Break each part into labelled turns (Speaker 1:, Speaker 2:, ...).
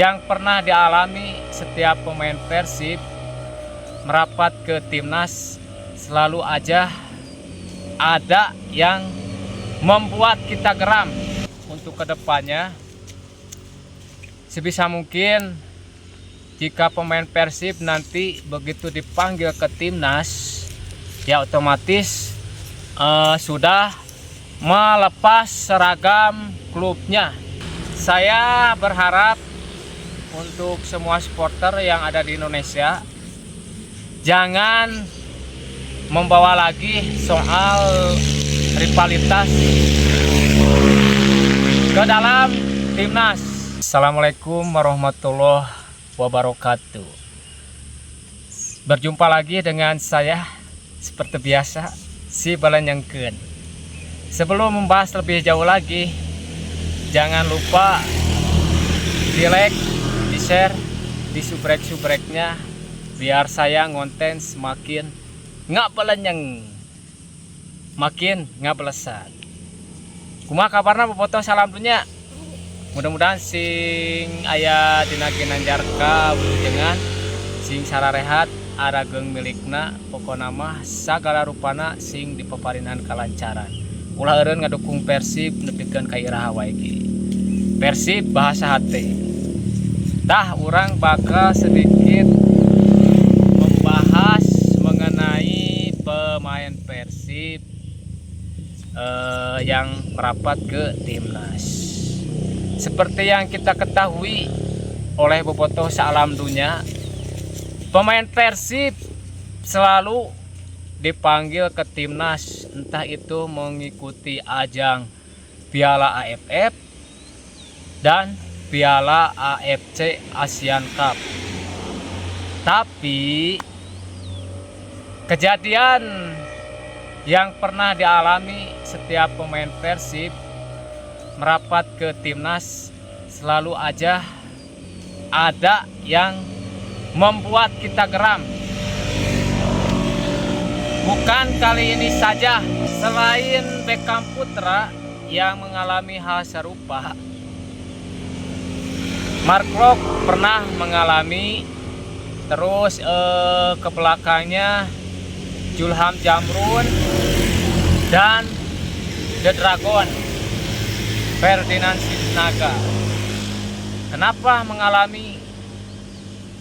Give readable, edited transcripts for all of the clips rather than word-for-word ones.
Speaker 1: Yang pernah dialami setiap pemain Persib merapat ke timnas, selalu aja ada yang membuat kita geram. Untuk kedepannya, sebisa mungkin jika pemain Persib nanti begitu dipanggil ke timnas, ya otomatis sudah melepas seragam klubnya. Saya berharap untuk semua supporter yang ada di Indonesia, jangan membawa lagi soal rivalitas ke dalam timnas. Assalamualaikum warahmatullahi wabarakatuh. Berjumpa lagi dengan saya seperti biasa, si Balanyengkeun. Sebelum membahas lebih jauh lagi, jangan lupa di like, di share, di subrek-subreknya, biar saya ngonten semakin nggak belenyeng, makin nggak belesan. Kumaha kabarna bobotoh salam dunya. Mudah-mudahan sing aya dina ginanjarka wujudengan, sing sararehat arageng milikna, pokona mah sagala rupana sing dipeparinan kalancaran. Ulah eureun ngadukung Persib nepikeun ka iraha wae ge. Persib bahasa hate. Tah urang bakal sedikit membahas mengenai pemain Persib yang merapat ke timnas. Seperti yang kita ketahui oleh bobotoh salam dunya, pemain Persib selalu dipanggil ke timnas, entah itu mengikuti ajang Piala AFF dan Piala AFC Asian Cup. Tapi kejadian yang pernah dialami setiap pemain Persib merapat ke timnas, selalu aja ada yang membuat kita geram. Bukan kali ini saja, selain Beckham Putra yang mengalami hal serupa, Mark Klok pernah mengalami, terus ke belakangnya Julham Jamrun dan The Dragon Ferdinand Sinaga. Kenapa mengalami?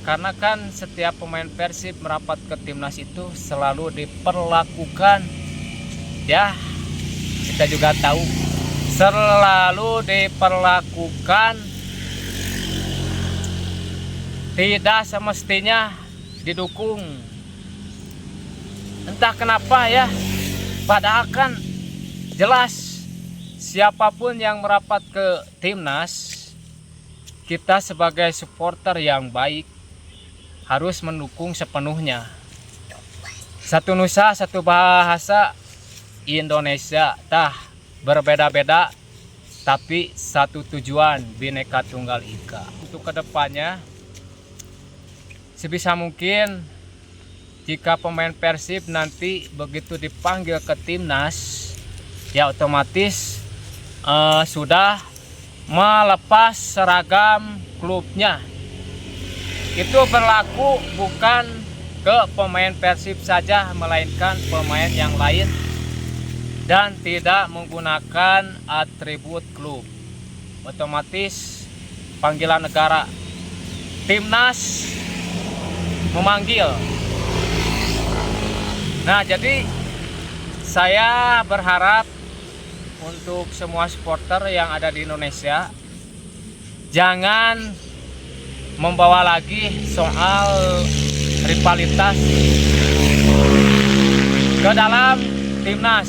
Speaker 1: Karena kan setiap pemain Persib merapat ke timnas itu selalu diperlakukan, ya kita juga tahu, selalu diperlakukan tidak semestinya didukung. Entah kenapa ya, padahal kan jelas siapapun yang merapat ke timnas, kita sebagai supporter yang baik harus mendukung sepenuhnya. Satu nusa, satu bahasa Indonesia, tah berbeda-beda tapi satu tujuan, Bhinneka Tunggal Ika. Untuk kedepannya, sebisa mungkin jika pemain Persib nanti begitu dipanggil ke timnas, ya otomatis sudah melepas seragam klubnya. Itu berlaku bukan ke pemain Persib saja, melainkan pemain yang lain, dan tidak menggunakan atribut klub. Otomatis panggilan negara, timnas memanggil. Nah, jadi saya berharap untuk semua supporter yang ada di Indonesia, jangan membawa lagi soal rivalitas ke dalam timnas.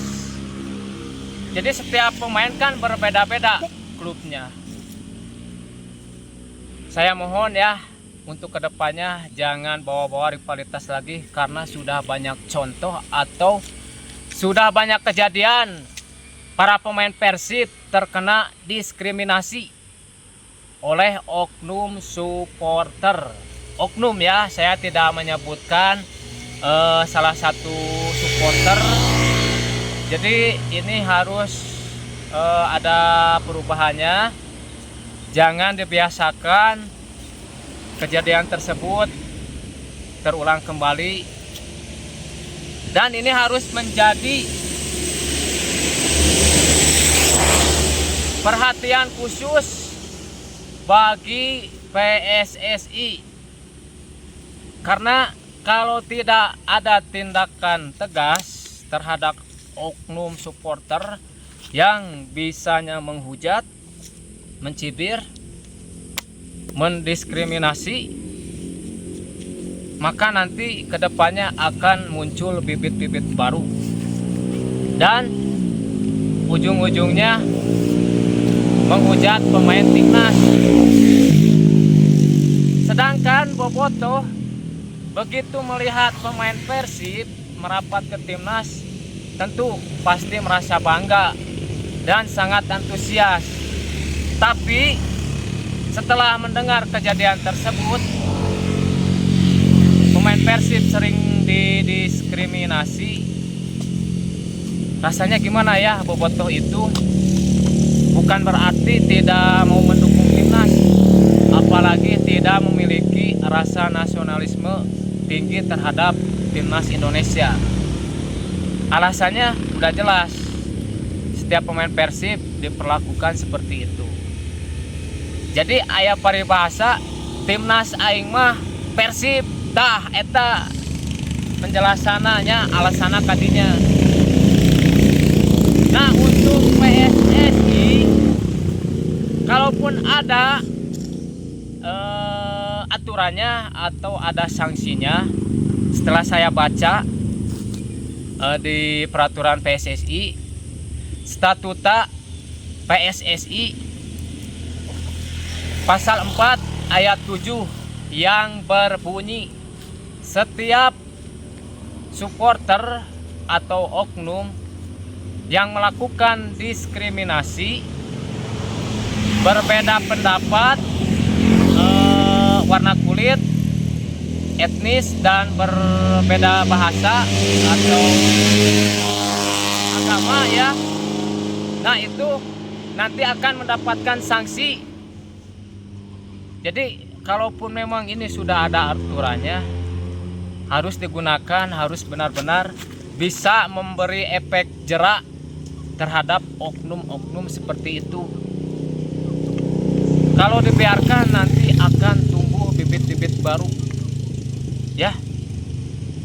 Speaker 1: Jadi setiap pemain kan berbeda-beda klubnya. Saya mohon ya, untuk kedepannya jangan bawa-bawa rivalitas lagi, karena sudah banyak contoh atau sudah banyak kejadian para pemain Persib terkena diskriminasi oleh oknum supporter. Oknum ya, saya tidak menyebutkan salah satu supporter. Jadi ini harus ada perubahannya. Jangan dibiasakan kejadian tersebut terulang kembali, dan ini harus menjadi perhatian khusus bagi PSSI, karena kalau tidak ada tindakan tegas terhadap oknum supporter yang bisanya menghujat, mencibir, mendiskriminasi, maka nanti kedepannya akan muncul bibit-bibit baru dan ujung-ujungnya menghujat pemain timnas. Sedangkan Bobotoh begitu melihat pemain Persib merapat ke timnas, tentu pasti merasa bangga dan sangat antusias. Tapi setelah mendengar kejadian tersebut, pemain Persib sering didiskriminasi. Rasanya gimana ya? Bobotoh itu bukan berarti tidak mau mendukung timnas, apalagi tidak memiliki rasa nasionalisme tinggi terhadap timnas Indonesia. Alasannya udah jelas, setiap pemain Persib diperlakukan seperti itu. Jadi aya paribahasa timnas aing mah Persib tah eta penjelasannya alasana kadinya. Nah, untuk PSSI, kalaupun ada aturannya atau ada sanksinya, setelah saya baca di peraturan PSSI, statuta PSSI pasal 4 ayat 7 yang berbunyi, setiap supporter atau oknum yang melakukan diskriminasi, berbeda pendapat, warna kulit, etnis, dan berbeda bahasa atau agama ya, nah itu nanti akan mendapatkan sanksi. Jadi kalaupun memang ini sudah ada aturannya, harus digunakan, harus benar-benar bisa memberi efek jerak terhadap oknum-oknum seperti itu. Kalau dibiarkan nanti akan tumbuh bibit-bibit baru ya.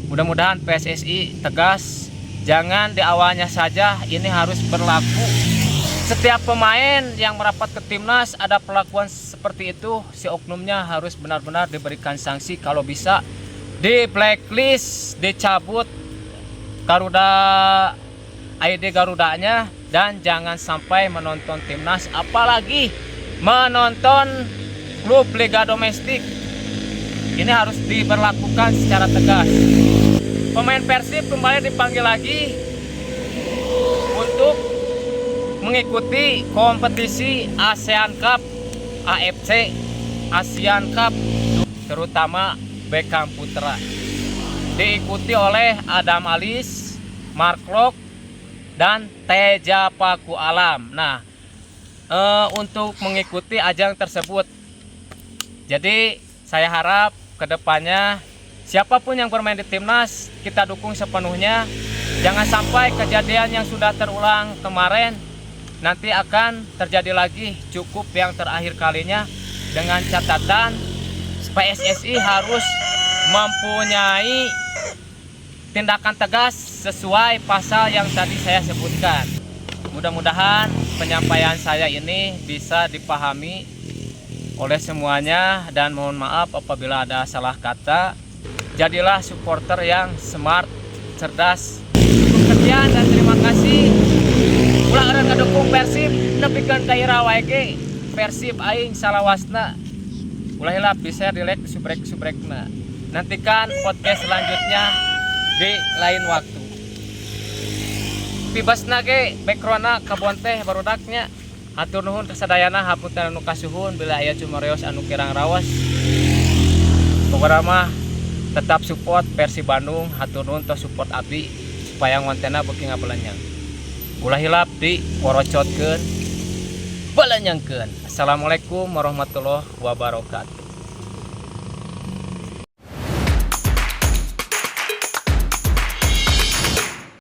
Speaker 1: Mudah-mudahan PSSI tegas, jangan di awalnya saja, ini harus berlaku. Setiap pemain yang merapat ke timnas ada perlakuan seperti itu, si oknumnya harus benar-benar diberikan sanksi, kalau bisa di blacklist, dicabut Garuda ID Garudanya, dan jangan sampai menonton timnas, apalagi menonton klub liga domestik. Ini harus diberlakukan secara tegas. Pemain Persib kembali dipanggil lagi untuk mengikuti kompetisi ASEAN Cup, AFC ASEAN Cup, terutama Beckham Putra, diikuti oleh Adam Alis, Mark Locke, dan Teja Paku Alam. Nah, untuk mengikuti ajang tersebut, jadi saya harap kedepannya siapapun yang bermain di timnas kita dukung sepenuhnya. Jangan sampai kejadian yang sudah terulang kemarin nanti akan terjadi lagi. Cukup yang terakhir kalinya, dengan catatan PSSI harus mempunyai tindakan tegas sesuai pasal yang tadi saya sebutkan. Mudah-mudahan penyampaian saya ini bisa dipahami oleh semuanya, dan mohon maaf apabila ada salah kata. Jadilah supporter yang smart, cerdas. Cukup sekian dan terima kasih. Ulah orang ngedukung Persib, nepikeun gairah wae ge. Persib aing salawasna. Ulah hilap bisa di-like subrek-subrekna. Nantikan podcast selanjutnya di lain waktu. Pibasna ge backgroundna kabon teh barudaknya. Hatur nuhun kasadayana, hapunten anu kasuhun bila aya cumareos anu kirang raos. Pokona mah tetap support Persib Bandung, hatur nuhun tos support abdi supaya ngontena beuki ngabelanyang. Ulah hilap di korocotkeun, belanyangkeun. Assalamualaikum warahmatullahi wabarakatuh.